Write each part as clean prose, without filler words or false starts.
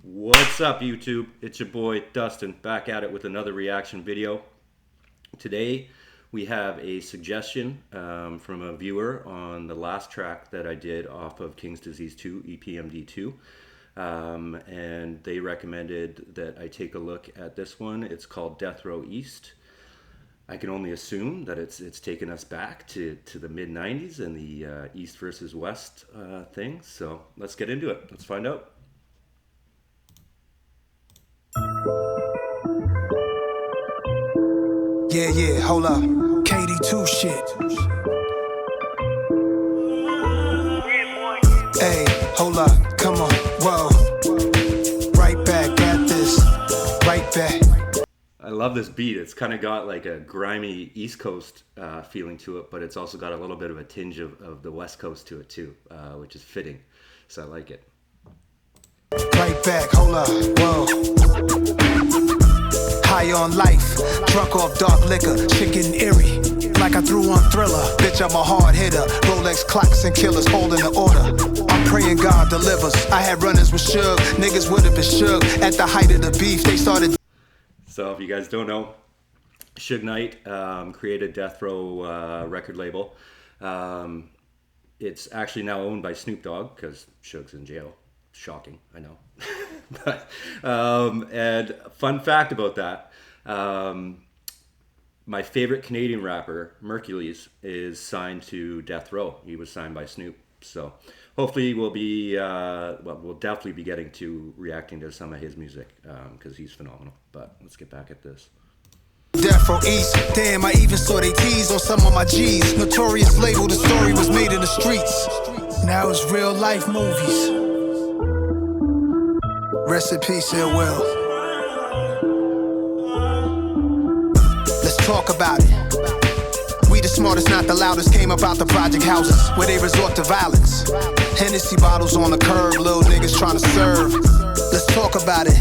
What's up, YouTube? It's your boy Dustin back at it with another reaction video. Today we have a suggestion from a viewer on the last track that I did off of King's Disease 2, EPMD2. And they recommended that I take a look at this one. It's called Death Row East. I can only assume that it's taken us back to the mid-90s and the East versus West thing. So let's get into it. Let's find out. Yeah, hold up. KD2 shit. Hey, hold up, come on, whoa. Right back at this, right back. I love this beat. It's kind of got like a grimy East Coast feeling to it, but it's also got a little bit of a tinge of the West Coast to it too, which is fitting. So I like it. Right back, hold up, whoa. High on life, drunk off dark liquor, chicken eerie. Like I threw on Thriller, bitch I'm a hard hitter. Rolex clocks and killers holding the order. I'm praying God delivers. I had runners with Suge, niggas would have been shook. At the height of the beef, they started. So if you guys don't know, Suge Knight created Death Row record label. It's actually now owned by Snoop Dogg because Suge's in jail. Shocking, I know. But, and fun fact about that, my favorite Canadian rapper, Mercules, is signed to Death Row. He was signed by Snoop. So hopefully we'll definitely be getting to reacting to some of his music because he's phenomenal. But let's get back at this. Death Row East, damn, I even saw they tease on some of my G's. Notorious label, the story was made in the streets. Now it's real life movies. Rest in peace, Ill Will. Let's talk about it. We the smartest, not the loudest, came about the project houses where they resort to violence. Hennessy bottles on the curb, little niggas trying to serve. Let's talk about it.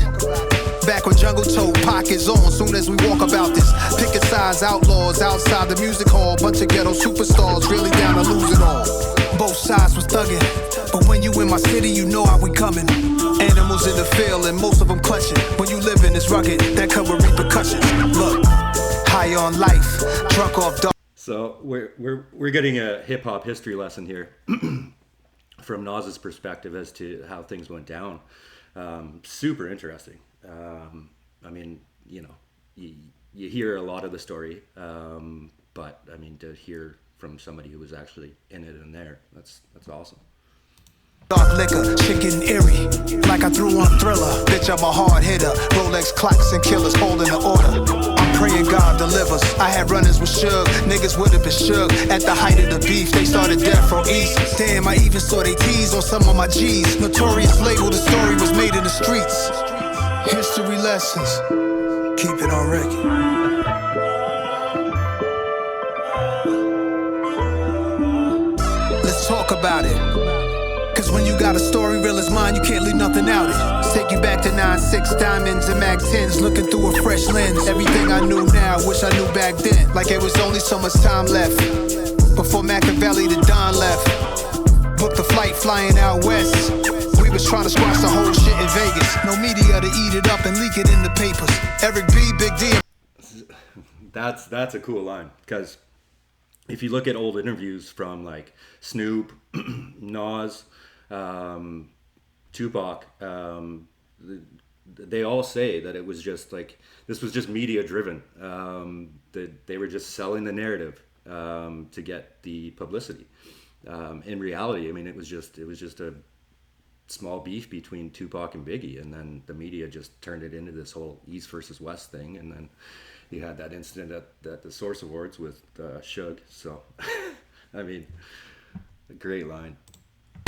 Back when Jungle told pockets on, soon as we walk about this. Picket signs, outlaws, outside the music hall. Bunch of ghetto superstars, really down to lose it all. Both sides was thugging, but when you in my city, you know how we coming. Animals in the field and most of them clutching. When you live in this rugged, that come with repercussions. Look, high on life, drunk off dog. So we're getting a hip hop history lesson here from Nas's perspective as to how things went down. Super interesting. I mean, you know, you hear a lot of the story, but I mean, to hear from somebody who was actually in it and there, that's awesome. Dark liquor, chicken eerie. Like I threw on Thriller, bitch I'm a hard hitter. Rolex clocks and killers holding the order. I'm praying God delivers. I had runners with Suge, niggas would have been shook. At the height of the beef, they started Death Row East. Damn, I even saw they tease on some of my G's. Notorious label, the story was made in the streets. History lessons, keep it on record. Let's talk about it. Cause when you got a story real as mine, you can't leave nothing out it. Take you back to 9-6 diamonds and Mag 10s, looking through a fresh lens. Everything I knew now, wish I knew back then. Like it was only so much time left before Machiavelli the Don left. Booked the flight flying out west. We was trying to squash the whole shit in Vegas. No media to eat it up and leak it in the papers. Eric B, Big D. That's a cool line, because if you look at old interviews from like Snoop, Nas, Tupac, they all say that it was just like, this was just media driven. That they were just selling the narrative to get the publicity. In reality, I mean, it was just a small beef between Tupac and Biggie, and then the media just turned it into this whole East versus West thing, and then you had that incident at the Source Awards with Suge. So, I mean, a great line.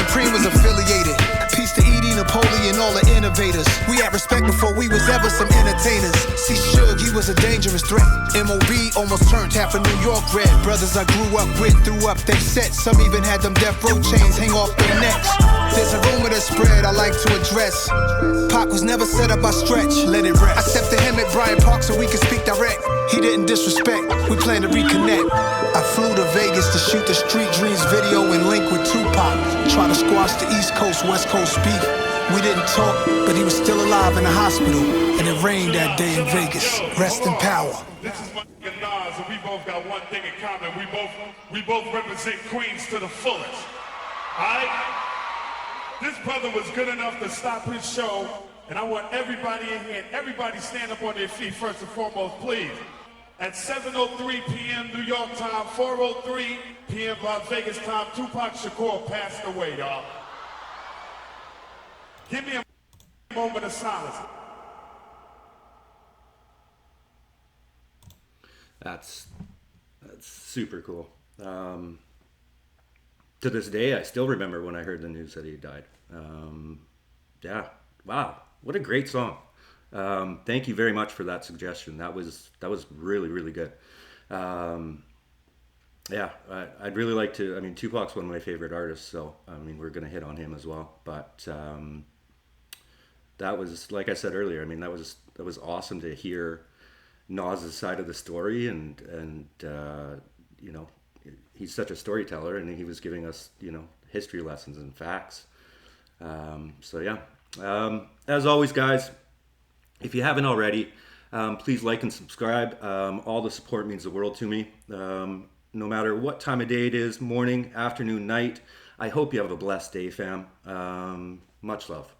Supreme was affiliated. Peace to Edie, Napoleon, all the innovators. We had respect before we was ever some entertainers. See Suge, he was a dangerous threat. M.O.B. almost turned half of New York red. Brothers I grew up with threw up they sets. Some even had them Death Row chains hang off their necks. There's a rumor that spread I like to address. Pac was never set up by Stretch, let it rest. I stepped to him at Bryant Park so we could speak direct. He didn't disrespect, we plan to reconnect. I flew to Vegas to shoot the Street Dreams video and link with Tupac. Try to squash the East Coast, West Coast beef. We didn't talk, but he was still alive in the hospital, and it rained that day in Vegas. Rest in power. This is my nigga Nas, and we both got one thing in common. We both represent Queens to the fullest. Alright? This brother was good enough to stop his show, and I want everybody in here, everybody stand up on their feet first and foremost, please. At 7:03 p.m. New York time, 4:03 p.m. Las Vegas time, Tupac Shakur passed away, y'all. Give me a moment of silence. That's super cool. To this day, I still remember when I heard the news that he died. Yeah, wow, what a great song. Thank you very much for that suggestion. That was really, really good. Yeah, I'd really like to. I mean, Tupac's one of my favorite artists, so I mean, we're gonna hit on him as well. But that was, like I said earlier, I mean, that was awesome to hear Nas's side of the story, and you know, he's such a storyteller, and he was giving us, you know, history lessons and facts. So yeah, as always, guys, if you haven't already, please like and subscribe. All the support means the world to me. No matter what time of day it is, morning, afternoon, night, I hope you have a blessed day, fam. Much love.